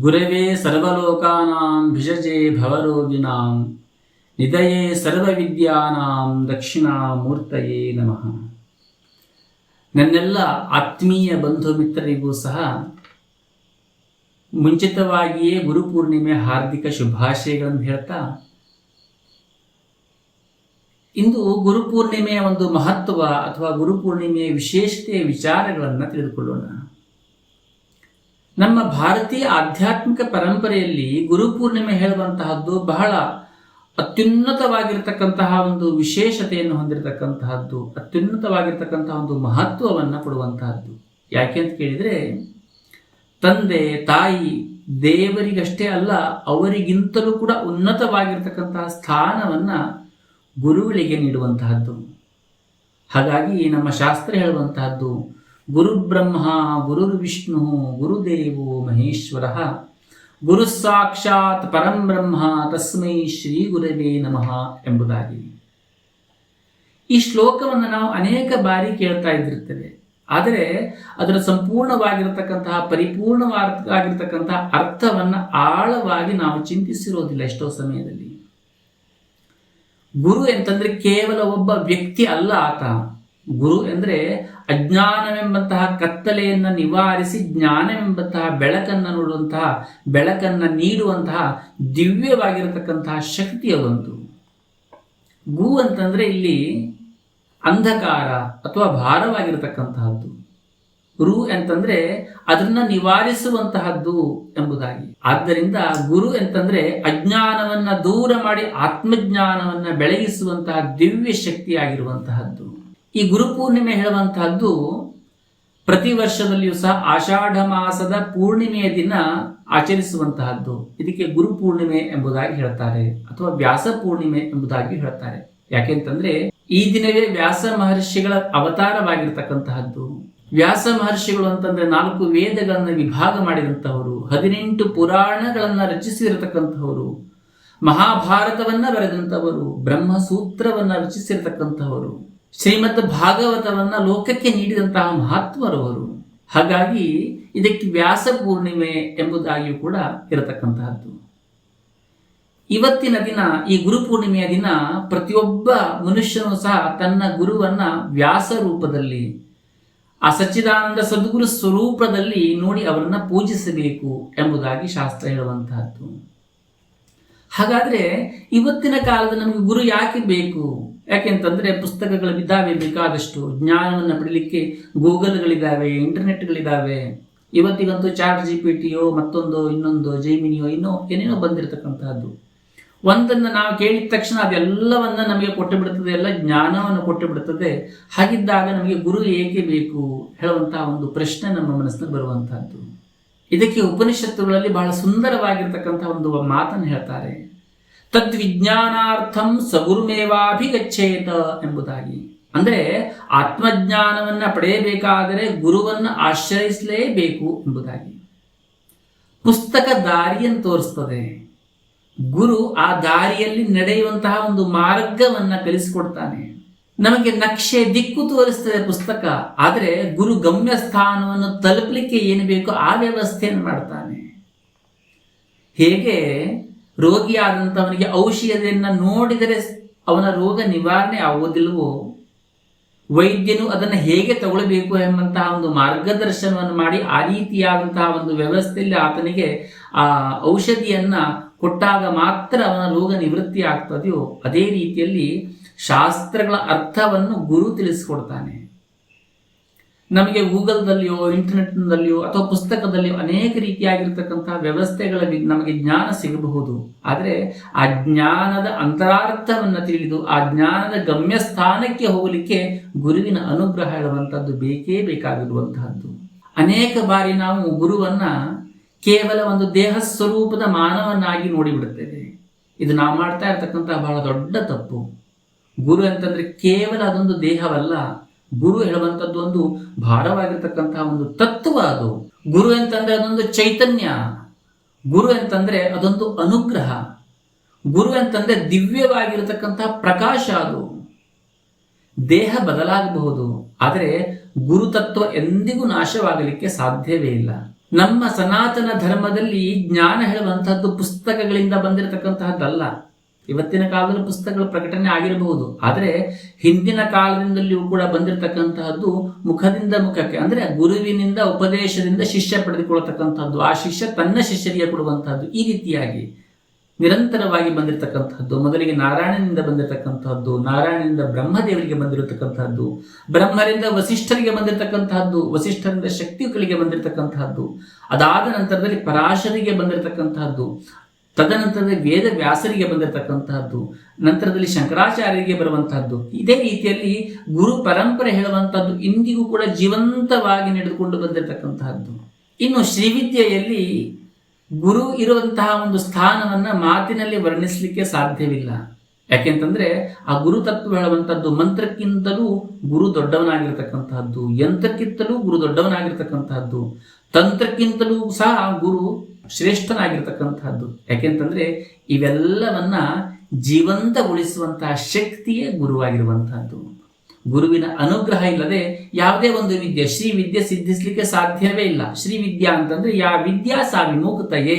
ಗುರವೇ ಸರ್ವಲೋಕಾನಾಂ ಭಿಷಜೆ ಭವರೋಗಿಣಾಂ ನಿಧಯೇ ಸರ್ವವಿದ್ಯಾನಾಂ ದಕ್ಷಿಣಾಮೂರ್ತಯೇ ನಮಃ. ನನ್ನೆಲ್ಲ ಆತ್ಮೀಯ ಬಂಧು ಮಿತ್ರರಿಗೂ ಸಹ ಮುಂಚಿತವಾಗಿಯೇ ಗುರುಪೂರ್ಣಿಮೆ ಹಾರ್ದಿಕ ಶುಭಾಶಯಗಳನ್ನು ಹೇಳ್ತಾ, ಇಂದು ಗುರುಪೂರ್ಣಿಮೆಯ ಒಂದು ಮಹತ್ವ ಅಥವಾ ಗುರುಪೂರ್ಣಿಮೆಯ ವಿಶೇಷತೆಯ ವಿಚಾರಗಳನ್ನು ತಿಳಿದುಕೊಳ್ಳೋಣ. ನಮ್ಮ ಭಾರತೀಯ ಆಧ್ಯಾತ್ಮಿಕ ಪರಂಪರೆಯಲ್ಲಿ ಗುರುಪೂರ್ಣಿಮೆ ಹೇಳುವಂತಹದ್ದು ಬಹಳ ಅತ್ಯುನ್ನತವಾಗಿರ್ತಕ್ಕಂತಹ ಒಂದು ವಿಶೇಷತೆಯನ್ನು ಹೊಂದಿರತಕ್ಕಂತಹದ್ದು, ಅತ್ಯುನ್ನತವಾಗಿರ್ತಕ್ಕಂತಹ ಒಂದು ಮಹತ್ವವನ್ನು ಕೊಡುವಂತಹದ್ದು. ಯಾಕೆ ಅಂತ ಕೇಳಿದರೆ, ತಂದೆ ತಾಯಿ ದೇವರಿಗಷ್ಟೇ ಅಲ್ಲ, ಅವರಿಗಿಂತಲೂ ಕೂಡ ಉನ್ನತವಾಗಿರ್ತಕ್ಕಂತಹ ಸ್ಥಾನವನ್ನು ಗುರುಗಳಿಗೆ ನೀಡುವಂತಹದ್ದು. ಹಾಗಾಗಿ ನಮ್ಮ ಶಾಸ್ತ್ರ ಹೇಳುವಂತಹದ್ದು, ಗುರು ಬ್ರಹ್ಮ ಗುರುರ್ ವಿಷ್ಣು ಗುರುದೇವೋ ಮಹೇಶ್ವರ ಗುರು ಸಾಕ್ಷಾತ್ ಪರಂ ಬ್ರಹ್ಮ ತಸ್ಮೈ ಶ್ರೀ ಗುರವೇ ನಮಃ ಎಂಬುದಾಗಿ. ಈ ಶ್ಲೋಕವನ್ನು ನಾವು ಅನೇಕ ಬಾರಿ ಕೇಳ್ತಾ ಇದ್ದಿರ್ತೇವೆ. ಆದರೆ ಅದರ ಸಂಪೂರ್ಣವಾಗಿರತಕ್ಕಂತಹ ಪರಿಪೂರ್ಣವಾಗಿರ್ತಕ್ಕಂತಹ ಅರ್ಥವನ್ನು ಆಳವಾಗಿ ನಾವು ಚಿಂತಿಸಿರೋದಿಲ್ಲ ಎಷ್ಟೋ ಸಮಯದಲ್ಲಿ. ಗುರು ಅಂತಂದ್ರೆ ಕೇವಲ ಒಬ್ಬ ವ್ಯಕ್ತಿ ಅಲ್ಲ ಆತ. ಗುರು ಎಂದರೆ ಅಜ್ಞಾನವೆಂಬಂತಹ ಕತ್ತಲೆಯನ್ನು ನಿವಾರಿಸಿ ಜ್ಞಾನವೆಂಬಂತಹ ಬೆಳಕನ್ನು ನೋಡುವಂತಹ, ಬೆಳಕನ್ನು ನೀಡುವಂತಹ ದಿವ್ಯವಾಗಿರತಕ್ಕಂತಹ ಶಕ್ತಿ ಅದೊಂದು. ಗು ಅಂತಂದ್ರೆ ಇಲ್ಲಿ ಅಂಧಕಾರ ಅಥವಾ ಭಾರವಾಗಿರತಕ್ಕಂತಹದ್ದು. ರು ಅಂತಂದ್ರೆ ಅದನ್ನ ನಿವಾರಿಸುವಂತಹದ್ದು ಎಂಬುದಾಗಿ. ಆದ್ದರಿಂದ ಗುರು ಅಂತಂದ್ರೆ ಅಜ್ಞಾನವನ್ನ ದೂರ ಮಾಡಿ ಆತ್ಮಜ್ಞಾನವನ್ನ ಬೆಳಗಿಸುವಂತಹ ದಿವ್ಯ ಶಕ್ತಿಯಾಗಿರುವಂತಹದ್ದು. ಈ ಗುರುಪೂರ್ಣಿಮೆ ಹೇಳುವಂತಹದ್ದು ಪ್ರತಿ ವರ್ಷದಲ್ಲಿಯೂ ಸಹ ಆಷಾಢ ಮಾಸದ ಪೂರ್ಣಿಮೆಯ ದಿನ ಆಚರಿಸುವಂತಹದ್ದು. ಇದಕ್ಕೆ ಗುರುಪೂರ್ಣಿಮೆ ಎಂಬುದಾಗಿ ಹೇಳ್ತಾರೆ ಅಥವಾ ವ್ಯಾಸ ಪೂರ್ಣಿಮೆ ಎಂಬುದಾಗಿ ಹೇಳ್ತಾರೆ. ಯಾಕೆಂತಂದ್ರೆ ಈ ದಿನವೇ ವ್ಯಾಸ ಮಹರ್ಷಿಗಳ ಅವತಾರವಾಗಿರ್ತಕ್ಕಂತಹದ್ದು. ವ್ಯಾಸ ಮಹರ್ಷಿಗಳು ಅಂತಂದ್ರೆ 4 ವೇದಗಳನ್ನು ವಿಭಾಗ ಮಾಡಿದಂತಹವರು, 18 ಪುರಾಣಗಳನ್ನ ರಚಿಸಿರತಕ್ಕಂತಹವರು, ಮಹಾಭಾರತವನ್ನ ಬರೆದಂತವರು, ಬ್ರಹ್ಮಸೂತ್ರವನ್ನ ರಚಿಸಿರತಕ್ಕಂತಹವರು, ಶ್ರೀಮದ್ ಭಾಗವತವನ್ನ ಲೋಕಕ್ಕೆ ನೀಡಿದಂತಹ ಮಹಾತ್ಮರವರು. ಹಾಗಾಗಿ ಇದಕ್ಕೆ ವ್ಯಾಸ ಪೂರ್ಣಿಮೆ ಎಂಬುದಾಗಿಯೂ ಕೂಡ ಇರತಕ್ಕಂತಹದ್ದು. ಇವತ್ತಿನ ದಿನ, ಈ ಗುರುಪೂರ್ಣಿಮೆಯ ದಿನ, ಪ್ರತಿಯೊಬ್ಬ ಮನುಷ್ಯನೂ ಸಹ ತನ್ನ ಗುರುವನ್ನ ವ್ಯಾಸ ರೂಪದಲ್ಲಿ, ಆ ಸಚ್ಚಿದಾನಂದ ಸದ್ಗುರು ಸ್ವರೂಪದಲ್ಲಿ ನೋಡಿ ಅವರನ್ನ ಪೂಜಿಸಬೇಕು ಎಂಬುದಾಗಿ ಶಾಸ್ತ್ರ ಹೇಳುವಂತಹದ್ದು. ಹಾಗಾದ್ರೆ ಇವತ್ತಿನ ಕಾಲದ ನಮಗೆ ಗುರು ಯಾಕೆ ಬೇಕು? ಯಾಕೆಂತಂದ್ರೆ ಪುಸ್ತಕಗಳಿದ್ದಾವೆ, ಬೇಕಾದಷ್ಟು ಜ್ಞಾನವನ್ನು ಪಡೀಲಿಕ್ಕೆ ಗೂಗಲ್ಗಳಿದ್ದಾವೆ, ಇಂಟರ್ನೆಟ್ಗಳಿದ್ದಾವೆ. ಇವತ್ತಿಗಂತೂ ಚಾಟ್ ಜಿಪಿಟಿಯೋ ಮತ್ತೊಂದು ಇನ್ನೊಂದು ಜೈಮಿನಿಯೋ ಇನ್ನೋ ಏನೇನೋ ಬಂದಿರತಕ್ಕಂತಹದ್ದು. ಒಂದನ್ನು ನಾವು ಕೇಳಿದ ತಕ್ಷಣ ಅದೆಲ್ಲವನ್ನ ನಮಗೆ ಕೊಟ್ಟು ಬಿಡುತ್ತದೆ, ಎಲ್ಲ ಜ್ಞಾನವನ್ನು ಕೊಟ್ಟು ಬಿಡುತ್ತದೆ. ಹಾಗಿದ್ದಾಗ ನಮಗೆ ಗುರು ಏಕೆ ಬೇಕು ಹೇಳುವಂತಹ ಒಂದು ಪ್ರಶ್ನೆ ನಮ್ಮ ಮನಸ್ಸಿನಲ್ಲಿ ಬರುವಂತಹದ್ದು. ಇದಕ್ಕೆ ಉಪನಿಷತ್ತುಗಳಲ್ಲಿ ಬಹಳ ಸುಂದರವಾಗಿರ್ತಕ್ಕಂತಹ ಒಂದು ಮಾತನ್ನು ಹೇಳ್ತಾರೆ, ತದ್ವಿಜ್ಞಾನಾರ್ಥಂ ಸಗುರುಮೇವಾಭಿಗಚ್ಚೇತ ಎಂಬುದಾಗಿ. ಅಂದ್ರೆ ಆತ್ಮಜ್ಞಾನವನ್ನ ಪಡೆಯಬೇಕಾದರೆ ಗುರುವನ್ನ ಆಶ್ರಯಿಸಲೇಬೇಕು ಎಂಬುದಾಗಿ. ಪುಸ್ತಕ ದಾರಿಯನ್ನು ತೋರಿಸ್ತದೆ, ಗುರು ಆ ದಾರಿಯಲ್ಲಿ ನಡೆಯುವಂತಹ ಒಂದು ಮಾರ್ಗವನ್ನ ಕಲಿಸಿಕೊಡ್ತಾನೆ. ನಮಗೆ ನಕ್ಷೆ ದಿಕ್ಕು ತೋರಿಸ್ತದೆ ಪುಸ್ತಕ, ಆದರೆ ಗುರು ಗಮ್ಯ ಸ್ಥಾನವನ್ನು ತಲುಪಲಿಕ್ಕೆ ಏನು ಬೇಕೋ ಆ ವ್ಯವಸ್ಥೆಯನ್ನು ಮಾಡ್ತಾನೆ. ಹೇಗೆ ರೋಗಿಯಾದಂಥವನಿಗೆ ಔಷಧಿಯನ್ನು ನೋಡಿದರೆ ಅವನ ರೋಗ ನಿವಾರಣೆ ಆಗುವುದಿಲ್ಲವೋ, ವೈದ್ಯನು ಅದನ್ನು ಹೇಗೆ ತಗೊಳ್ಬೇಕು ಎಂಬಂತಹ ಒಂದು ಮಾರ್ಗದರ್ಶನವನ್ನು ಮಾಡಿ ಆ ರೀತಿಯಾದಂತಹ ಒಂದು ವ್ಯವಸ್ಥೆಯಲ್ಲಿ ಆತನಿಗೆ ಆ ಔಷಧಿಯನ್ನ ಕೊಟ್ಟಾಗ ಮಾತ್ರ ಅವನ ರೋಗ ನಿವೃತ್ತಿ ಆಗ್ತದೆಯೋ, ಅದೇ ರೀತಿಯಲ್ಲಿ ಶಾಸ್ತ್ರಗಳ ಅರ್ಥವನ್ನು ಗುರು ತಿಳಿಸಿಕೊಡ್ತಾನೆ. ನಮಗೆ ಗೂಗಲ್ದಲ್ಲಿಯೋ ಇಂಟರ್ನೆಟ್ನಲ್ಲಿಯೋ ಅಥವಾ ಪುಸ್ತಕದಲ್ಲಿಯೋ ಅನೇಕ ರೀತಿಯಾಗಿರ್ತಕ್ಕಂತಹ ವ್ಯವಸ್ಥೆಗಳ ನಮಗೆ ಜ್ಞಾನ ಸಿಗಬಹುದು. ಆದರೆ ಆ ಜ್ಞಾನದ ಅಂತರಾರ್ಥವನ್ನು ತಿಳಿದು ಆ ಜ್ಞಾನದ ಗಮ್ಯ ಸ್ಥಾನಕ್ಕೆ ಹೋಗಲಿಕ್ಕೆ ಗುರುವಿನ ಅನುಗ್ರಹ ಹೇಳುವಂಥದ್ದು ಬೇಕೇ ಬೇಕಾಗಿರುವಂತಹದ್ದು. ಅನೇಕ ಬಾರಿ ನಾವು ಗುರುವನ್ನ ಕೇವಲ ಒಂದು ದೇಹ ಸ್ವರೂಪದ ಮಾನವನ್ನಾಗಿ ನೋಡಿಬಿಡುತ್ತೇವೆ. ಇದು ನಾವು ಮಾಡ್ತಾ ಇರತಕ್ಕಂತಹ ಬಹಳ ದೊಡ್ಡ ತಪ್ಪು. ಗುರು ಅಂತಂದ್ರೆ ಕೇವಲ ಅದೊಂದು ದೇಹವಲ್ಲ. ಗುರು ಹೇಳುವಂಥದ್ದು ಒಂದು ಭಾರವಾಗಿರ್ತಕ್ಕಂತಹ ಒಂದು ತತ್ವ. ಅದು ಗುರು ಅಂತಂದ್ರೆ ಅದೊಂದು ಚೈತನ್ಯ. ಗುರು ಅಂತಂದ್ರೆ ಅದೊಂದು ಅನುಗ್ರಹ. ಗುರು ಅಂತಂದ್ರೆ ದಿವ್ಯವಾಗಿರತಕ್ಕಂತಹ ಪ್ರಕಾಶ. ಅದು ದೇಹ ಬದಲಾಗಬಹುದು, ಆದರೆ ಗುರುತತ್ವ ಎಂದಿಗೂ ನಾಶವಾಗಲಿಕ್ಕೆ ಸಾಧ್ಯವೇ ಇಲ್ಲ. ನಮ್ಮ ಸನಾತನ ಧರ್ಮದಲ್ಲಿ ಜ್ಞಾನ ಹೇಳುವಂತಹದ್ದು ಪುಸ್ತಕಗಳಿಂದ ಬಂದಿರತಕ್ಕಂತಹದ್ದಲ್ಲ. ಇವತ್ತಿನ ಕಾಲದಲ್ಲಿ ಪುಸ್ತಕಗಳು ಪ್ರಕಟಣೆ ಆಗಿರಬಹುದು, ಆದರೆ ಹಿಂದಿನ ಕಾಲದಿಂದಲೂ ಕೂಡ ಬಂದಿರತಕ್ಕಂತಹದ್ದು ಮುಖದಿಂದ ಮುಖಕ್ಕೆ, ಅಂದ್ರೆ ಗುರುವಿನಿಂದ ಉಪದೇಶದಿಂದ ಶಿಷ್ಯ ಪಡೆದುಕೊಳ್ಳತಕ್ಕಂಥದ್ದು, ಆ ಶಿಷ್ಯ ತನ್ನ ಶಿಷ್ಯರಿಗೆ ಕೊಡುವಂತಹದ್ದು, ಈ ರೀತಿಯಾಗಿ ನಿರಂತರವಾಗಿ ಬಂದಿರತಕ್ಕಂಥದ್ದು. ಮೊದಲಿಗೆ ನಾರಾಯಣನಿಂದ ಬಂದಿರತಕ್ಕಂತಹದ್ದು, ನಾರಾಯಣನಿಂದ ಬ್ರಹ್ಮದೇವರಿಗೆ ಬಂದಿರತಕ್ಕಂತಹದ್ದು, ಬ್ರಹ್ಮರಿಂದ ವಸಿಷ್ಠರಿಗೆ ಬಂದಿರತಕ್ಕಂತಹದ್ದು, ವಸಿಷ್ಠರಿಂದ ಶಕ್ತಿಗಳಿಗೆ ಬಂದಿರತಕ್ಕಂತಹದ್ದು, ಅದಾದ ನಂತರದಲ್ಲಿ ಪರಾಶರಿಗೆ ಬಂದಿರತಕ್ಕಂತಹದ್ದು, ತದನಂತರದಲ್ಲಿ ವೇದ ವ್ಯಾಸರಿಗೆ ಬಂದಿರತಕ್ಕಂತಹದ್ದು, ನಂತರದಲ್ಲಿ ಶಂಕರಾಚಾರ್ಯರಿಗೆ ಬರುವಂತಹದ್ದು. ಇದೇ ರೀತಿಯಲ್ಲಿ ಗುರು ಪರಂಪರೆ ಹೇಳುವಂತಹದ್ದು ಇಂದಿಗೂ ಕೂಡ ಜೀವಂತವಾಗಿ ನಡೆದುಕೊಂಡು ಬಂದಿರತಕ್ಕಂತಹದ್ದು. ಇನ್ನು ಶ್ರೀವಿದ್ಯೆಯಲ್ಲಿ ಗುರು ಇರುವಂತಹ ಒಂದು ಸ್ಥಾನವನ್ನ ಮಾತಿನಲ್ಲಿ ವರ್ಣಿಸಲಿಕ್ಕೆ ಸಾಧ್ಯವಿಲ್ಲ. ಯಾಕೆಂತಂದ್ರೆ ಆ ಗುರು ತತ್ವ ಹೇಳುವಂಥದ್ದು ಮಂತ್ರಕ್ಕಿಂತಲೂ ಗುರು ದೊಡ್ಡವನಾಗಿರ್ತಕ್ಕಂತಹದ್ದು, ಯಂತ್ರಕ್ಕಿಂತಲೂ ಗುರು ದೊಡ್ಡವನಾಗಿರ್ತಕ್ಕಂತಹದ್ದು, ತಂತ್ರಕ್ಕಿಂತಲೂ ಸಹ ಗುರು ಶ್ರೇಷ್ಠನಾಗಿರ್ತಕ್ಕಂತಹದ್ದು. ಯಾಕೆಂತಂದ್ರೆ ಇವೆಲ್ಲವನ್ನ ಜೀವಂತಗೊಳಿಸುವಂತಹ ಶಕ್ತಿಯೇ ಗುರುವಾಗಿರುವಂತಹದ್ದು. ಗುರುವಿನ ಅನುಗ್ರಹ ಇಲ್ಲದೆ ಯಾವುದೇ ಒಂದು ವಿದ್ಯೆ, ಶ್ರೀ ವಿದ್ಯೆ ಸಿದ್ಧಿಸಲಿಕ್ಕೆ ಸಾಧ್ಯವೇ ಇಲ್ಲ. ಶ್ರೀ ವಿದ್ಯಾ ಅಂತಂದ್ರೆ ಯಾ ವಿದ್ಯಾ ಸಾ ವಿಮುಕ್ತಯೇ,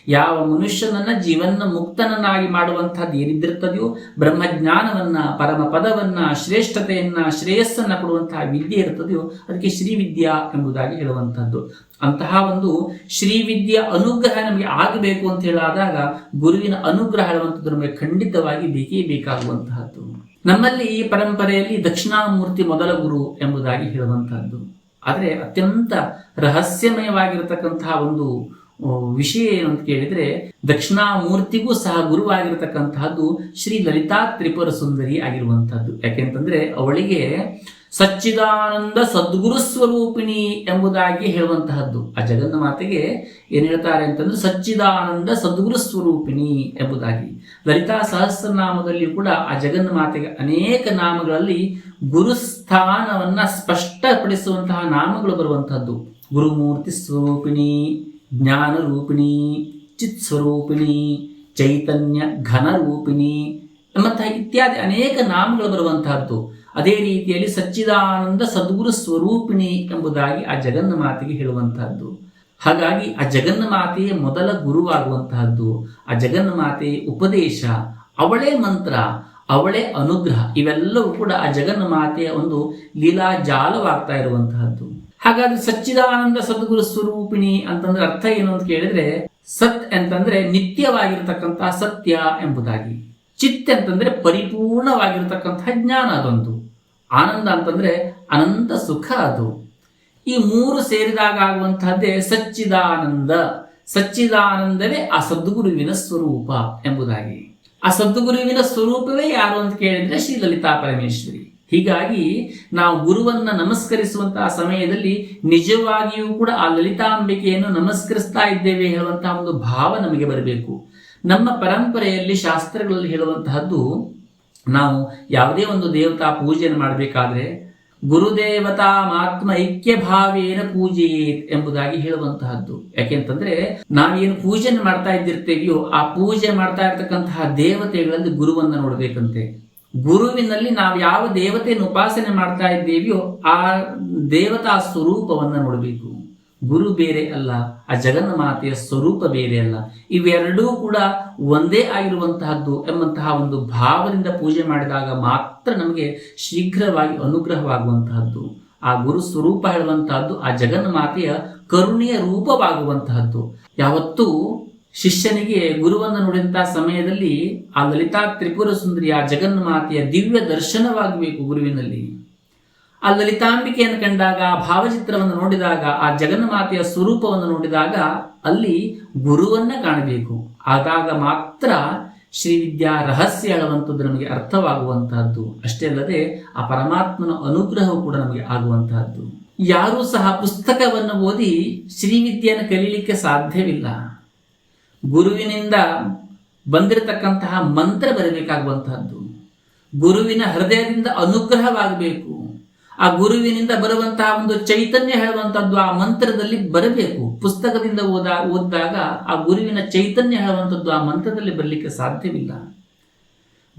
ಯಾವ ಮನುಷ್ಯನನ್ನ ಜೀವನ ಮುಕ್ತನನ್ನಾಗಿ ಮಾಡುವಂತಹದ್ದು ಏನಿದ್ದಿರ್ತದೆಯೋ, ಬ್ರಹ್ಮಜ್ಞಾನವನ್ನ, ಪರಮ ಪದವನ್ನ, ಶ್ರೇಷ್ಠತೆಯನ್ನ, ಶ್ರೇಯಸ್ಸನ್ನ ಕೊಡುವಂತಹ ವಿದ್ಯೆ ಇರ್ತದೆಯೋ ಅದಕ್ಕೆ ಶ್ರೀವಿದ್ಯಾ ಎಂಬುದಾಗಿ ಹೇಳುವಂತಹದ್ದು. ಅಂತಹ ಒಂದು ಶ್ರೀವಿದ್ಯೆಯ ಅನುಗ್ರಹ ನಮಗೆ ಆಗಬೇಕು ಅಂತ ಹೇಳಾದಾಗ ಗುರುವಿನ ಅನುಗ್ರಹ ಹೇಳುವಂಥದ್ದು ನಮಗೆ ಖಂಡಿತವಾಗಿ ಬೇಕೇ ಬೇಕಾಗುವಂತಹದ್ದು. ನಮ್ಮಲ್ಲಿ ಈ ಪರಂಪರೆಯಲ್ಲಿ ದಕ್ಷಿಣಾಮೂರ್ತಿ ಮೊದಲ ಗುರು ಎಂಬುದಾಗಿ ಹೇಳುವಂತಹದ್ದು. ಆದರೆ ಅತ್ಯಂತ ರಹಸ್ಯಮಯವಾಗಿರತಕ್ಕಂತಹ ಒಂದು ವಿಷಯ ಏನು ಅಂತ ಕೇಳಿದ್ರೆ, ದಕ್ಷಿಣಾಮೂರ್ತಿಗೂ ಸಹ ಗುರುವಾಗಿರತಕ್ಕಂತಹದ್ದು ಶ್ರೀ ಲಲಿತಾ ತ್ರಿಪುರ ಸುಂದರಿ ಆಗಿರುವಂತಹದ್ದು. ಯಾಕೆಂತಂದ್ರೆ ಅವಳಿಗೆ ಸಚ್ಚಿದಾನಂದ ಸದ್ಗುರು ಸ್ವರೂಪಿಣಿ ಎಂಬುದಾಗಿ ಹೇಳುವಂತಹದ್ದು. ಆ ಜಗನ್ನ ಮಾತೆಗೆ ಏನ್ ಹೇಳ್ತಾರೆ ಅಂತಂದ್ರೆ ಸಚ್ಚಿದಾನಂದ ಸದ್ಗುರು ಸ್ವರೂಪಿಣಿ ಎಂಬುದಾಗಿ. ಲಲಿತಾ ಸಹಸ್ರನಾಮದಲ್ಲಿಯೂ ಕೂಡ ಆ ಜಗನ್ನ ಮಾತೆಗೆ ಅನೇಕ ನಾಮಗಳಲ್ಲಿ ಗುರುಸ್ಥಾನವನ್ನ ಸ್ಪಷ್ಟಪಡಿಸುವಂತಹ ನಾಮಗಳು ಬರುವಂತಹದ್ದು. ಗುರುಮೂರ್ತಿ ಸ್ವರೂಪಿಣಿ, ಜ್ಞಾನ ರೂಪಿಣಿ, ಚಿತ್ ಸ್ವರೂಪಿಣಿ, ಚೈತನ್ಯ ಘನ ರೂಪಿಣಿ ಎಂಬಂತಹ ಇತ್ಯಾದಿ ಅನೇಕ ನಾಮಗಳು ಬರುವಂತಹದ್ದು. ಅದೇ ರೀತಿಯಲ್ಲಿ ಸಚ್ಚಿದಾನಂದ ಸದ್ಗುರು ಸ್ವರೂಪಿಣಿ ಎಂಬುದಾಗಿ ಆ ಜಗನ್ನ ಮಾತೆಗೆ ಹೇಳುವಂತಹದ್ದು. ಹಾಗಾಗಿ ಆ ಜಗನ್ನ ಮಾತೆಯೇ ಮೊದಲ ಗುರುವಾಗುವಂತಹದ್ದು. ಆ ಜಗನ್ನ ಮಾತೆಯ ಉಪದೇಶ, ಅವಳೇ ಮಂತ್ರ, ಅವಳೇ ಅನುಗ್ರಹ, ಇವೆಲ್ಲವೂ ಕೂಡ ಆ ಜಗನ್ನ ಮಾತೆಯ ಒಂದು ಲೀಲಾಜಾಲವಾಗ್ತಾ ಇರುವಂತಹದ್ದು. ಹಾಗಾದ್ರೆ ಸಚ್ಚಿದಾನಂದ ಸದ್ಗುರು ಸ್ವರೂಪಿಣಿ ಅಂತಂದ್ರೆ ಅರ್ಥ ಏನು ಅಂತ ಕೇಳಿದ್ರೆ, ಸತ್ ಅಂತಂದ್ರೆ ನಿತ್ಯವಾಗಿರತಕ್ಕಂತಹ ಸತ್ಯ ಎಂಬುದಾಗಿ, ಚಿತ್ ಅಂತಂದ್ರೆ ಪರಿಪೂರ್ಣವಾಗಿರತಕ್ಕಂತಹ ಜ್ಞಾನ ಅದೊಂದು, ಆನಂದ ಅಂತಂದ್ರೆ ಅನಂತ ಸುಖ ಅದು. ಈ ಮೂರು ಸೇರಿದಾಗ ಆಗುವಂತಹದ್ದೇ ಸಚ್ಚಿದಾನಂದ. ಸಚ್ಚಿದಾನಂದವೇ ಆ ಸದ್ಗುರುವಿನ ಸ್ವರೂಪ ಎಂಬುದಾಗಿ. ಆ ಸದ್ಗುರುವಿನ ಸ್ವರೂಪವೇ ಯಾರು ಅಂತ ಕೇಳಿದ್ರೆ ಶ್ರೀ ಲಲಿತಾ ಪರಮೇಶ್ವರಿ. ಹೀಗಾಗಿ ನಾವು ಗುರುವನ್ನ ನಮಸ್ಕರಿಸುವಂತಹ ಸಮಯದಲ್ಲಿ ನಿಜವಾಗಿಯೂ ಕೂಡ ಆ ಲಲಿತಾಂಬಿಕೆಯನ್ನು ನಮಸ್ಕರಿಸ್ತಾ ಇದ್ದೇವೆ ಹೇಳುವಂತಹ ಒಂದು ಭಾವ ನಮಗೆ ಬರಬೇಕು. ನಮ್ಮ ಪರಂಪರೆಯಲ್ಲಿ ಶಾಸ್ತ್ರಗಳಲ್ಲಿ ಹೇಳುವಂತಹದ್ದು, ನಾವು ಯಾವುದೇ ಒಂದು ದೇವತಾ ಪೂಜೆಯನ್ನು ಮಾಡಬೇಕಾದ್ರೆ ಗುರುದೇವತಾ ಮಾತ್ಮ ಐಕ್ಯ ಭಾವೇನ ಪೂಜೆ ಎಂಬುದಾಗಿ ಹೇಳುವಂತಹದ್ದು. ಯಾಕೆಂತಂದ್ರೆ ನಾವೇನು ಪೂಜೆಯನ್ನು ಮಾಡ್ತಾ ಇದ್ದಿರ್ತೇವೆಯೋ ಆ ಪೂಜೆ ಮಾಡ್ತಾ ಇರ್ತಕ್ಕಂತಹ ದೇವತೆಗಳಲ್ಲಿ ಗುರುವನ್ನ ನೋಡ್ಬೇಕಂತೆ. ಗುರುವಿನಲ್ಲಿ ನಾವು ಯಾವ ದೇವತೆಯನ್ನು ಉಪಾಸನೆ ಮಾಡ್ತಾ ಇದ್ದೇವೆಯೋ ಆ ದೇವತಾ ಸ್ವರೂಪವನ್ನ ನೋಡಬೇಕು. ಗುರು ಬೇರೆ ಅಲ್ಲ, ಆ ಜಗನ್ನ ಮಾತೆಯ ಸ್ವರೂಪ ಬೇರೆ ಅಲ್ಲ, ಇವೆರಡೂ ಕೂಡ ಒಂದೇ ಆಗಿರುವಂತಹದ್ದು ಎಂಬಂತಹ ಒಂದು ಭಾವದಿಂದ ಪೂಜೆ ಮಾಡಿದಾಗ ಮಾತ್ರ ನಮಗೆ ಶೀಘ್ರವಾಗಿ ಅನುಗ್ರಹವಾಗುವಂತಹದ್ದು. ಆ ಗುರು ಸ್ವರೂಪ ಹೇಳುವಂತಹದ್ದು ಆ ಜಗನ್ನ ಮಾತೆಯ ಕರುಣೆಯ ರೂಪವಾಗುವಂತಹದ್ದು. ಯಾವತ್ತೂ ಶಿಷ್ಯನಿಗೆ ಗುರುವನ್ನು ನೋಡಿದಂತಹ ಸಮಯದಲ್ಲಿ ಆ ಲಲಿತಾ ತ್ರಿಪುರ ಸುಂದರಿ ಆ ಜಗನ್ನ ಮಾತೆಯ ದಿವ್ಯ ದರ್ಶನವಾಗಬೇಕು. ಗುರುವಿನಲ್ಲಿ ಆ ಲಲಿತಾಂಬಿಕೆಯನ್ನು ಕಂಡಾಗ, ಆ ಭಾವಚಿತ್ರವನ್ನು ನೋಡಿದಾಗ, ಆ ಜಗನ್ಮಾತೆಯ ಸ್ವರೂಪವನ್ನು ನೋಡಿದಾಗ ಅಲ್ಲಿ ಗುರುವನ್ನ ಕಾಣಬೇಕು. ಆದಾಗ ಮಾತ್ರ ಶ್ರೀವಿದ್ಯಾ ರಹಸ್ಯ ಹೇಳುವಂಥದ್ದು ನಮಗೆ ಅರ್ಥವಾಗುವಂತಹದ್ದು. ಅಷ್ಟೇ ಅಲ್ಲದೆ ಆ ಪರಮಾತ್ಮನ ಅನುಗ್ರಹವು ಕೂಡ ನಮಗೆ ಆಗುವಂತಹದ್ದು. ಯಾರೂ ಸಹ ಪುಸ್ತಕವನ್ನು ಓದಿ ಶ್ರೀವಿದ್ಯೆಯನ್ನು ಕಲೀಲಿಕ್ಕೆ ಸಾಧ್ಯವಿಲ್ಲ. ಗುರುವಿನಿಂದ ಬಂದಿರತಕ್ಕಂತಹ ಮಂತ್ರ ಬರಬೇಕಾಗುವಂತಹದ್ದು. ಗುರುವಿನ ಹೃದಯದಿಂದ ಅನುಗ್ರಹವಾಗಬೇಕು. ಆ ಗುರುವಿನಿಂದ ಬರುವಂತಹ ಒಂದು ಚೈತನ್ಯ ಹೇಳುವಂತಹದ್ದು ಆ ಮಂತ್ರದಲ್ಲಿ ಬರಬೇಕು. ಪುಸ್ತಕದಿಂದ ಓದಿದಾಗ ಆ ಗುರುವಿನ ಚೈತನ್ಯ ಹೇಳುವಂಥದ್ದು ಆ ಮಂತ್ರದಲ್ಲಿ ಬರಲಿಕ್ಕೆ ಸಾಧ್ಯವಿಲ್ಲ.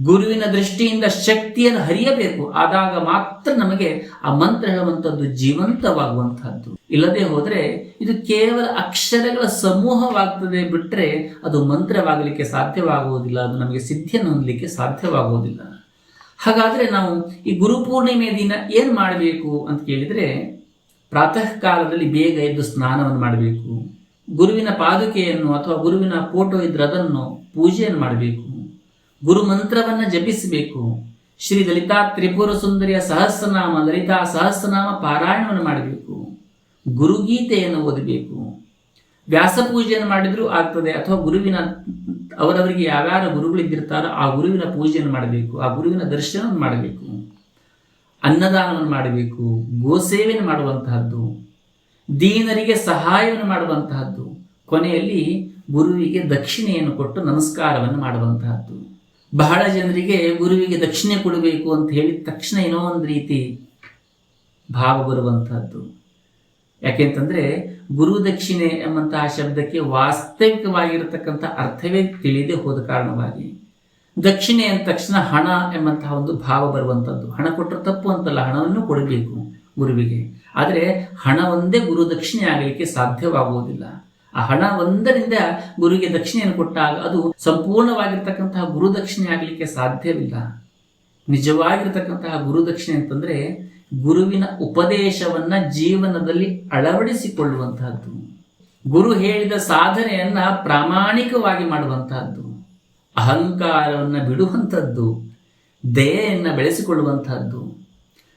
ಗುರುವಿನ ದೃಷ್ಟಿಯಿಂದ ಶಕ್ತಿಯನ್ನು ಹರಿಯಬೇಕು. ಆದಾಗ ಮಾತ್ರ ನಮಗೆ ಆ ಮಂತ್ರ ಹೇಳುವಂಥದ್ದು ಜೀವಂತವಾಗುವಂತಹದ್ದು. ಇಲ್ಲದೆ ಹೋದರೆ ಇದು ಕೇವಲ ಅಕ್ಷರಗಳ ಸಮೂಹವಾಗ್ತದೆ ಬಿಟ್ಟರೆ ಅದು ಮಂತ್ರವಾಗಲಿಕ್ಕೆ ಸಾಧ್ಯವಾಗುವುದಿಲ್ಲ, ಅದು ನಮಗೆ ಸಿದ್ಧಿಯನ್ನು ಹೊಂದಲಿಕ್ಕೆ ಸಾಧ್ಯವಾಗುವುದಿಲ್ಲ. ಹಾಗಾದರೆ ನಾವು ಈ ಗುರುಪೂರ್ಣಿಮೆ ದಿನ ಏನು ಮಾಡಬೇಕು ಅಂತ ಕೇಳಿದರೆ, ಪ್ರಾತಃ ಕಾಲದಲ್ಲಿ ಬೇಗ ಎದ್ದು ಸ್ನಾನವನ್ನು ಮಾಡಬೇಕು. ಗುರುವಿನ ಪಾದುಕೆಯನ್ನು ಅಥವಾ ಗುರುವಿನ ಫೋಟೋ ಇದ್ರೆ ಅದನ್ನು ಪೂಜೆಯನ್ನು ಮಾಡಬೇಕು. ಗುರು ಮಂತ್ರವನ್ನು ಜಪಿಸಬೇಕು. ಶ್ರೀ ಲಲಿತಾ ತ್ರಿಪುರ ಸುಂದರಿಯ ಸಹಸ್ರನಾಮ, ಲಲಿತಾ ಸಹಸ್ರನಾಮ ಪಾರಾಯಣವನ್ನು ಮಾಡಬೇಕು. ಗುರುಗೀತೆಯನ್ನು ಓದಬೇಕು. ವ್ಯಾಸ ಪೂಜೆಯನ್ನು ಮಾಡಿದ್ರೂ ಆಗ್ತದೆ, ಅಥವಾ ಗುರುವಿನ ಅವರವರಿಗೆ ಯಾವ್ಯಾವ ಗುರುಗಳಿದ್ದಿರ್ತಾರೋ ಆ ಗುರುವಿನ ಪೂಜೆಯನ್ನು ಮಾಡಬೇಕು. ಆ ಗುರುವಿನ ದರ್ಶನವನ್ನು ಮಾಡಬೇಕು. ಅನ್ನದಾನವನ್ನು ಮಾಡಬೇಕು. ಗೋಸೇವೆಯನ್ನು ಮಾಡುವಂತಹದ್ದು, ದೀನರಿಗೆ ಸಹಾಯವನ್ನು ಮಾಡುವಂತಹದ್ದು, ಕೊನೆಯಲ್ಲಿ ಗುರುವಿಗೆ ದಕ್ಷಿಣೆಯನ್ನು ಕೊಟ್ಟು ನಮಸ್ಕಾರವನ್ನು ಮಾಡುವಂತಹದ್ದು. ಬಹಳ ಜನರಿಗೆ ಗುರುವಿಗೆ ದಕ್ಷಿಣೆ ಕೊಡಬೇಕು ಅಂತ ಹೇಳಿದ ತಕ್ಷಣ ಏನೋ ಒಂದು ರೀತಿ ಭಾವ ಬರುವಂತಹದ್ದು. ಯಾಕೆಂತಂದ್ರೆ ಗುರು ದಕ್ಷಿಣೆ ಎಂಬಂತಹ ಶಬ್ದಕ್ಕೆ ವಾಸ್ತವಿಕವಾಗಿರತಕ್ಕಂಥ ಅರ್ಥವೇ ತಿಳಿದೇ ಹೋದ ಕಾರಣವಾಗಿ ದಕ್ಷಿಣೆ ಅಂದ ತಕ್ಷಣ ಹಣ ಎಂಬಂತಹ ಒಂದು ಭಾವ ಬರುವಂಥದ್ದು. ಹಣ ಕೊಟ್ಟರೆ ತಪ್ಪು ಅಂತಲ್ಲ, ಹಣವನ್ನು ಕೊಡಬೇಕು ಗುರುವಿಗೆ. ಆದರೆ ಹಣ ಒಂದೇ ಗುರು ದಕ್ಷಿಣೆ ಆಗಲಿಕ್ಕೆ ಸಾಧ್ಯವಾಗುವುದಿಲ್ಲ. ಆ ಹಣ ಒಂದರಿಂದ ಗುರುವಿಗೆ ದಕ್ಷಿಣೆಯನ್ನು ಕೊಟ್ಟಾಗ ಅದು ಸಂಪೂರ್ಣವಾಗಿರ್ತಕ್ಕಂತಹ ಗುರು ದಕ್ಷಿಣೆ ಆಗಲಿಕ್ಕೆ ಸಾಧ್ಯವಿಲ್ಲ. ನಿಜವಾಗಿರ್ತಕ್ಕಂತಹ ಗುರು ದಕ್ಷಿಣೆ ಅಂತಂದ್ರೆ ಗುರುವಿನ ಉಪದೇಶವನ್ನ ಜೀವನದಲ್ಲಿ ಅಳವಡಿಸಿಕೊಳ್ಳುವಂತಹದ್ದು, ಗುರು ಹೇಳಿದ ಸಾಧನೆಯನ್ನ ಪ್ರಾಮಾಣಿಕವಾಗಿ ಮಾಡುವಂತಹದ್ದು, ಅಹಂಕಾರವನ್ನು ಬಿಡುವಂಥದ್ದು, ದಯೆಯನ್ನು ಬೆಳೆಸಿಕೊಳ್ಳುವಂತಹದ್ದು,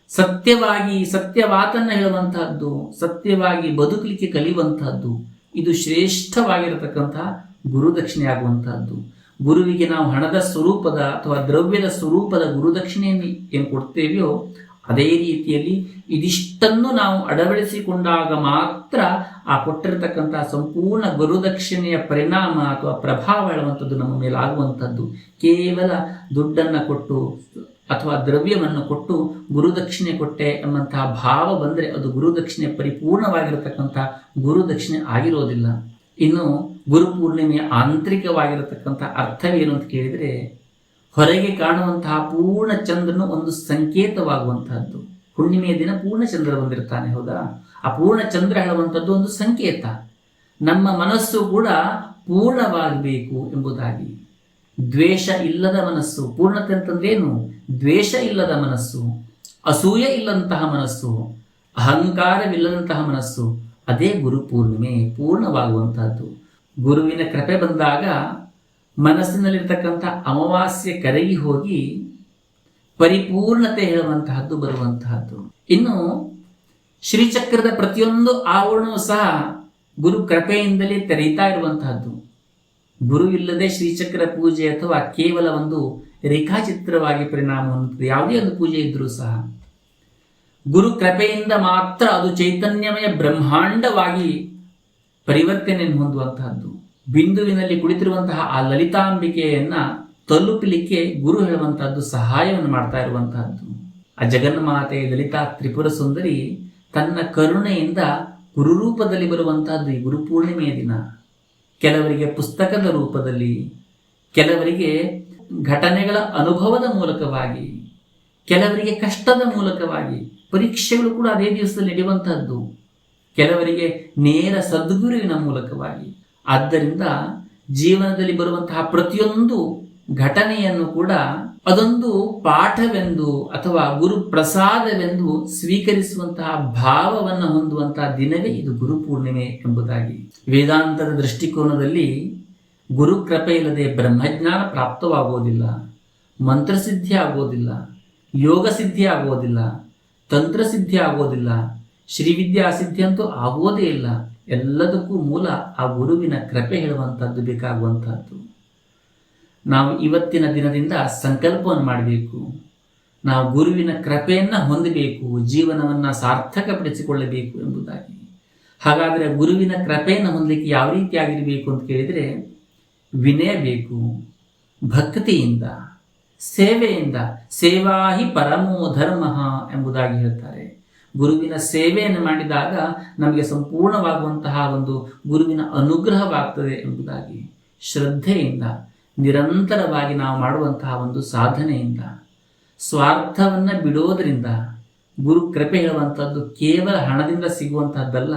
ಸತ್ಯವಾಗಿ ಸತ್ಯವಾತನ್ನು ಹೇಳುವಂತಹದ್ದು, ಸತ್ಯವಾಗಿ ಬದುಕಲಿಕ್ಕೆ ಕಲಿಯುವಂತಹದ್ದು, ಇದು ಶ್ರೇಷ್ಠವಾಗಿರತಕ್ಕಂತಹ ಗುರುದಕ್ಷಿಣೆ ಆಗುವಂತಹದ್ದು. ಗುರುವಿಗೆ ನಾವು ಹಣದ ಸ್ವರೂಪದ ಅಥವಾ ದ್ರವ್ಯದ ಸ್ವರೂಪದ ಗುರುದಕ್ಷಿಣೆಯನ್ನು ಏನು ಕೊಡ್ತೇವೆಯೋ ಅದೇ ರೀತಿಯಲ್ಲಿ ಇದಿಷ್ಟನ್ನು ನಾವು ಅಳವಡಿಸಿಕೊಂಡಾಗ ಮಾತ್ರ ಆ ಕೊಟ್ಟಿರತಕ್ಕಂತಹ ಸಂಪೂರ್ಣ ಗುರುದಕ್ಷಿಣೆಯ ಪರಿಣಾಮ ಅಥವಾ ಪ್ರಭಾವ ಹೇಳುವಂಥದ್ದು ನಮ್ಮ ಮೇಲೆ ಆಗುವಂಥದ್ದು. ಕೇವಲ ದುಡ್ಡನ್ನು ಕೊಟ್ಟು ಅಥವಾ ದ್ರವ್ಯವನ್ನು ಕೊಟ್ಟು ಗುರುದಕ್ಷಿಣೆ ಕೊಟ್ಟೆ ಎಂಬಂತಹ ಭಾವ ಬಂದರೆ ಅದು ಗುರುದಕ್ಷಿಣೆ ಪರಿಪೂರ್ಣವಾಗಿರತಕ್ಕಂತಹ ಗುರುದಕ್ಷಿಣೆ ಆಗಿರೋದಿಲ್ಲ. ಇನ್ನು ಗುರುಪೂರ್ಣಿಮೆಯ ಆಂತರಿಕವಾಗಿರತಕ್ಕಂಥ ಅರ್ಥವೇನು ಅಂತ ಕೇಳಿದರೆ, ಹೊರಗೆ ಕಾಣುವಂತಹ ಪೂರ್ಣ ಚಂದ್ರನು ಒಂದು ಸಂಕೇತವಾಗುವಂತಹದ್ದು. ಹುಣ್ಣಿಮೆಯ ದಿನ ಪೂರ್ಣ ಚಂದ್ರ ಬಂದಿರ್ತಾನೆ, ಹೌದಾ? ಆ ಪೂರ್ಣ ಚಂದ್ರ ಹೇಳುವಂಥದ್ದು ಒಂದು ಸಂಕೇತ. ನಮ್ಮ ಮನಸ್ಸು ಕೂಡ ಪೂರ್ಣವಾಗಬೇಕು ಎಂಬುದಾಗಿ. ದ್ವೇಷ ಇಲ್ಲದ ಮನಸ್ಸು, ಪೂರ್ಣತೆ ಅಂತಂದ್ರೆ ಏನು? ದ್ವೇಷ ಇಲ್ಲದ ಮನಸ್ಸು, ಅಸೂಯೆ ಇಲ್ಲದಂತಹ ಮನಸ್ಸು, ಅಹಂಕಾರವಿಲ್ಲದಂತಹ ಮನಸ್ಸು, ಅದೇ ಗುರುಪೂರ್ಣಿಮೆ ಪೂರ್ಣವಾಗುವಂತಹದ್ದು. ಗುರುವಿನ ಕೃಪೆ ಬಂದಾಗ ಮನಸ್ಸಿನಲ್ಲಿರ್ತಕ್ಕಂಥ ಅಮಾವಾಸ್ಯೆ ಕರಗಿ ಹೋಗಿ ಪರಿಪೂರ್ಣತೆ ಹೇಳುವಂತಹದ್ದು ಬರುವಂತಹದ್ದು. ಇನ್ನು ಶ್ರೀಚಕ್ರದ ಪ್ರತಿಯೊಂದು ಆವರಣವೂ ಸಹ ಗುರು ಕೃಪೆಯಿಂದಲೇ ತೆರೀತಾ ಇರುವಂತಹದ್ದು. ಗುರುವಿಲ್ಲದೆ ಶ್ರೀಚಕ್ರ ಪೂಜೆ ಅಥವಾ ಕೇವಲ ಒಂದು ರೇಖಾಚಿತ್ರವಾಗಿ ಪರಿಣಾಮ ಹೊಂದುತ್ತದೆ. ಯಾವುದೇ ಒಂದು ಪೂಜೆ ಇದ್ರೂ ಸಹ ಗುರು ಕೃಪೆಯಿಂದ ಮಾತ್ರ ಅದು ಚೈತನ್ಯಮಯ ಬ್ರಹ್ಮಾಂಡವಾಗಿ ಪರಿವರ್ತನೆಯನ್ನು ಹೊಂದುವಂತಹದ್ದು. ಬಿಂದುವಿನಲ್ಲಿ ಕುಳಿತಿರುವಂತಹ ಆ ಲಲಿತಾಂಬಿಕೆಯನ್ನ ತಲುಪಲಿಕ್ಕೆ ಗುರು ಹೇಳುವಂತಹದ್ದು ಸಹಾಯವನ್ನು ಮಾಡ್ತಾ ಇರುವಂತಹದ್ದು. ಆ ಜಗನ್ಮಾತೆ ಲಲಿತಾ ತ್ರಿಪುರ ಸುಂದರಿ ತನ್ನ ಕರುಣೆಯಿಂದ ಗುರುರೂಪದಲ್ಲಿ ಬರುವಂತಹದ್ದು ಈ ಗುರುಪೂರ್ಣಿಮೆಯ ದಿನ. ಕೆಲವರಿಗೆ ಪುಸ್ತಕದ ರೂಪದಲ್ಲಿ, ಕೆಲವರಿಗೆ ಘಟನೆಗಳ ಅನುಭವದ ಮೂಲಕವಾಗಿ, ಕೆಲವರಿಗೆ ಕಷ್ಟದ ಮೂಲಕವಾಗಿ. ಪರೀಕ್ಷೆಗಳು ಕೂಡ ಅದೇ ದಿವಸದಲ್ಲಿ ನಡೆಯುವಂತಹದ್ದು. ಕೆಲವರಿಗೆ ನೇರ ಸದ್ಗುರುವಿನ ಮೂಲಕವಾಗಿ. ಆದ್ದರಿಂದ ಜೀವನದಲ್ಲಿ ಬರುವಂತಹ ಪ್ರತಿಯೊಂದು ಘಟನೆಯನ್ನು ಕೂಡ ಅದೊಂದು ಪಾಠವೆಂದು ಅಥವಾ ಗುರು ಪ್ರಸಾದವೆಂದು ಸ್ವೀಕರಿಸುವಂತಹ ಭಾವವನ್ನು ಹೊಂದುವಂತಹ ದಿನವೇ ಇದು ಗುರುಪೂರ್ಣಿಮೆ ಎಂಬುದಾಗಿ. ವೇದಾಂತದ ದೃಷ್ಟಿಕೋನದಲ್ಲಿ ಗುರು ಕೃಪೆ ಇಲ್ಲದೆ ಬ್ರಹ್ಮಜ್ಞಾನ ಪ್ರಾಪ್ತವಾಗುವುದಿಲ್ಲ, ಮಂತ್ರಸಿದ್ಧಿ ಆಗುವುದಿಲ್ಲ, ಯೋಗ ಸಿದ್ಧಿ ಆಗುವುದಿಲ್ಲ, ತಂತ್ರಸಿದ್ಧಿ ಆಗುವುದಿಲ್ಲ, ಶ್ರೀವಿದ್ಯಾ ಸಿದ್ಧಿ ಅಂತೂ ಆಗುವುದೇ ಇಲ್ಲ. ಎಲ್ಲದಕ್ಕೂ ಮೂಲ ಆ ಗುರುವಿನ ಕೃಪೆ ಹೇಳುವಂಥದ್ದು ಬೇಕಾಗುವಂತಹದ್ದು. ನಾವು ಇವತ್ತಿನ ದಿನದಿಂದ ಸಂಕಲ್ಪವನ್ನು ಮಾಡಬೇಕು. ನಾವು ಗುರುವಿನ ಕೃಪೆಯನ್ನು ಹೊಂದಬೇಕು, ಜೀವನವನ್ನು ಸಾರ್ಥಕಪಡಿಸಿಕೊಳ್ಳಬೇಕು ಎಂಬುದಾಗಿ. ಹಾಗಾದರೆ ಗುರುವಿನ ಕೃಪೆಯನ್ನು ಹೊಂದಲಿಕ್ಕೆ ಯಾವ ರೀತಿಯಾಗಿರಬೇಕು ಅಂತ ಕೇಳಿದರೆ, ವಿನಯ ಬೇಕು, ಭಕ್ತಿಯಿಂದ, ಸೇವೆಯಿಂದ. ಸೇವಾಹಿ ಪರಮೋ ಧರ್ಮ ಎಂಬುದಾಗಿ ಹೇಳ್ತಾರೆ. ಗುರುವಿನ ಸೇವೆಯನ್ನು ಮಾಡಿದಾಗ ನಮಗೆ ಸಂಪೂರ್ಣವಾಗುವಂತಹ ಒಂದು ಗುರುವಿನ ಅನುಗ್ರಹವಾಗ್ತದೆ ಎಂಬುದಾಗಿ. ಶ್ರದ್ಧೆಯಿಂದ, ನಿರಂತರವಾಗಿ ನಾವು ಮಾಡುವಂತಹ ಒಂದು ಸಾಧನೆಯಿಂದ, ಸ್ವಾರ್ಥವನ್ನು ಬಿಡೋದರಿಂದ, ಗುರು ಕೃಪೆ ಹೇಳುವಂಥದ್ದು ಕೇವಲ ಹಣದಿಂದ ಸಿಗುವಂತಹದ್ದಲ್ಲ.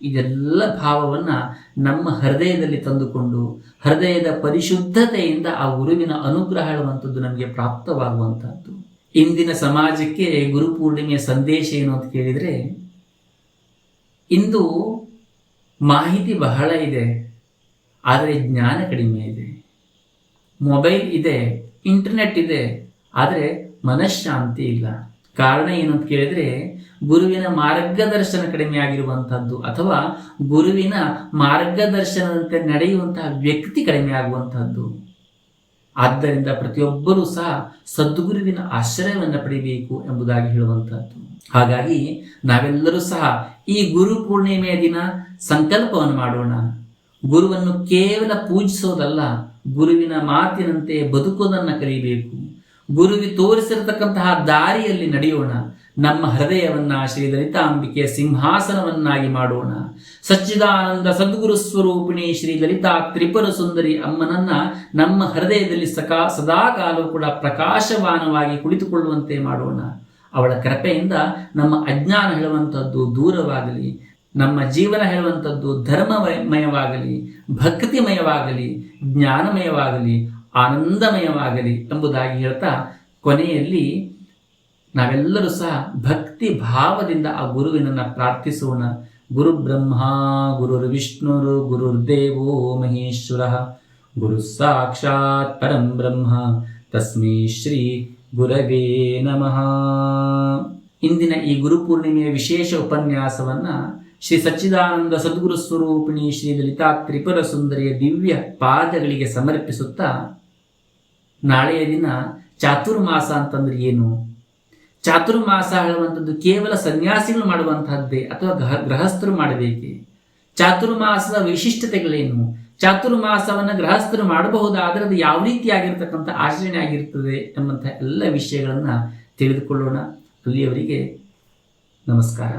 ಇದೆಲ್ಲ ಭಾವವನ್ನು ನಮ್ಮ ಹೃದಯದಲ್ಲಿ ತಂದುಕೊಂಡು ಹೃದಯದ ಪರಿಶುದ್ಧತೆಯಿಂದ ಆ ಗುರುವಿನ ಅನುಗ್ರಹ ಹೇಳುವಂಥದ್ದು ನಮಗೆ ಪ್ರಾಪ್ತವಾಗುವಂತಹದ್ದು. ಇಂದಿನ ಸಮಾಜಕ್ಕೆ ಗುರುಪೂರ್ಣಿಮೆಯ ಸಂದೇಶ ಏನು ಅಂತ ಕೇಳಿದರೆ, ಇಂದು ಮಾಹಿತಿ ಬಹಳ ಇದೆ, ಆದರೆ ಜ್ಞಾನ ಕಡಿಮೆ ಇದೆ. ಮೊಬೈಲ್ ಇದೆ, ಇಂಟರ್ನೆಟ್ ಇದೆ, ಆದರೆ ಮನಃಶಾಂತಿ ಇಲ್ಲ. ಕಾರಣ ಏನು ಅಂತ ಕೇಳಿದರೆ, ಗುರುವಿನ ಮಾರ್ಗದರ್ಶನ ಕಡಿಮೆ ಆಗಿರುವಂಥದ್ದು, ಅಥವಾ ಗುರುವಿನ ಮಾರ್ಗದರ್ಶನದಂತೆ ನಡೆಯುವಂತಹ ವ್ಯಕ್ತಿ ಕಡಿಮೆ ಆಗುವಂತಹದ್ದು. ಆದ್ದರಿಂದ ಪ್ರತಿಯೊಬ್ಬರೂ ಸಹ ಸದ್ಗುರುವಿನ ಆಶ್ರಯವನ್ನು ಪಡೆಯಬೇಕು ಎಂಬುದಾಗಿ ಹೇಳುವಂತಹದ್ದು. ಹಾಗಾಗಿ ನಾವೆಲ್ಲರೂ ಸಹ ಈ ಗುರು ಪೂರ್ಣಿಮೆಯ ದಿನ ಸಂಕಲ್ಪವನ್ನು ಮಾಡೋಣ. ಗುರುವನ್ನು ಕೇವಲ ಪೂಜಿಸೋದಲ್ಲ, ಗುರುವಿನ ಮಾತಿನಂತೆ ಬದುಕೋದನ್ನು ಕಲಿಯಬೇಕು. ಗುರುವಿ ತೋರಿಸಿರತಕ್ಕಂತಹ ದಾರಿಯಲ್ಲಿ ನಡೆಯೋಣ. ನಮ್ಮ ಹೃದಯವನ್ನ ಶ್ರೀ ಲಲಿತಾಂಬಿಕೆಯ ಸಿಂಹಾಸನವನ್ನಾಗಿ ಮಾಡೋಣ. ಸಚ್ಚಿದಾನಂದ ಸದ್ಗುರು ಸ್ವರೂಪಿಣಿ ಶ್ರೀ ಲಲಿತಾ ತ್ರಿಪುರ ಸುಂದರಿ ಅಮ್ಮನನ್ನ ನಮ್ಮ ಹೃದಯದಲ್ಲಿ ಸದಾಕಾಲವೂ ಕೂಡ ಪ್ರಕಾಶಮಾನವಾಗಿ ಕುಳಿತುಕೊಳ್ಳುವಂತೆ ಮಾಡೋಣ. ಅವಳ ಕೃಪೆಯಿಂದ ನಮ್ಮ ಅಜ್ಞಾನ ಹೇಳುವಂಥದ್ದು ದೂರವಾಗಲಿ, ನಮ್ಮ ಜೀವನ ಹೇಳುವಂಥದ್ದು ಧರ್ಮಮಯವಾಗಲಿ, ಭಕ್ತಿಮಯವಾಗಲಿ, ಜ್ಞಾನಮಯವಾಗಲಿ, ಆನಂದಮಯವಾಗಲಿ ಎಂಬುದಾಗಿ ಹೇಳ್ತಾ ಕೊನೆಯಲ್ಲಿ ನಾವೆಲ್ಲರೂ ಸಹ ಭಕ್ತಿ ಭಾವದಿಂದ ಆ ಗುರುವಿನನ್ನು ಪ್ರಾರ್ಥಿಸೋಣ. ಗುರು ಬ್ರಹ್ಮ ಗುರುರ್ ವಿಷ್ಣುರು ಗುರುರ್ದೇವೋ ಮಹೇಶ್ವರ ಗುರು ಸಾಕ್ಷಾತ್ ಪರಂ ಬ್ರಹ್ಮ ತಸ್ಮೈ ಶ್ರೀ ಗುರವೇ ನಮಃ. ಇಂದಿನ ಈ ಗುರುಪೂರ್ಣಿಮೆಯ ವಿಶೇಷ ಉಪನ್ಯಾಸವನ್ನ ಶ್ರೀ ಸಚ್ಚಿದಾನಂದ ಸದ್ಗುರು ಸ್ವರೂಪಿಣಿ ಶ್ರೀ ಲಲಿತಾ ತ್ರಿಪುರ ಸುಂದರಿಯ ದಿವ್ಯ ಪಾದಗಳಿಗೆ ಸಮರ್ಪಿಸುತ್ತಾ, ನಾಳೆಯ ದಿನ ಚಾತುರ್ಮಾಸ ಅಂತಂದ್ರೆ ಏನು? ಚಾತುರ್ಮಾಸ ಹೇಳುವಂಥದ್ದು ಕೇವಲ ಸನ್ಯಾಸಿಗಳು ಮಾಡುವಂತಹದ್ದೇ ಅಥವಾ ಗೃಹಸ್ಥರು ಮಾಡಬೇಕೆ? ಚಾತುರ್ಮಾಸದ ವೈಶಿಷ್ಟ್ಯತೆಗಳೇನು? ಚಾತುರ್ಮಾಸವನ್ನು ಗೃಹಸ್ಥರು ಮಾಡಬಹುದಾದರೆ ಅದು ಯಾವ ರೀತಿಯಾಗಿರ್ತಕ್ಕಂಥ ಆಚರಣೆ ಆಗಿರ್ತದೆ ಎಂಬಂತಹ ಎಲ್ಲ ವಿಷಯಗಳನ್ನು ತಿಳಿದುಕೊಳ್ಳೋಣ. ಅಲ್ಲಿಯವರೆಗೆ ನಮಸ್ಕಾರ.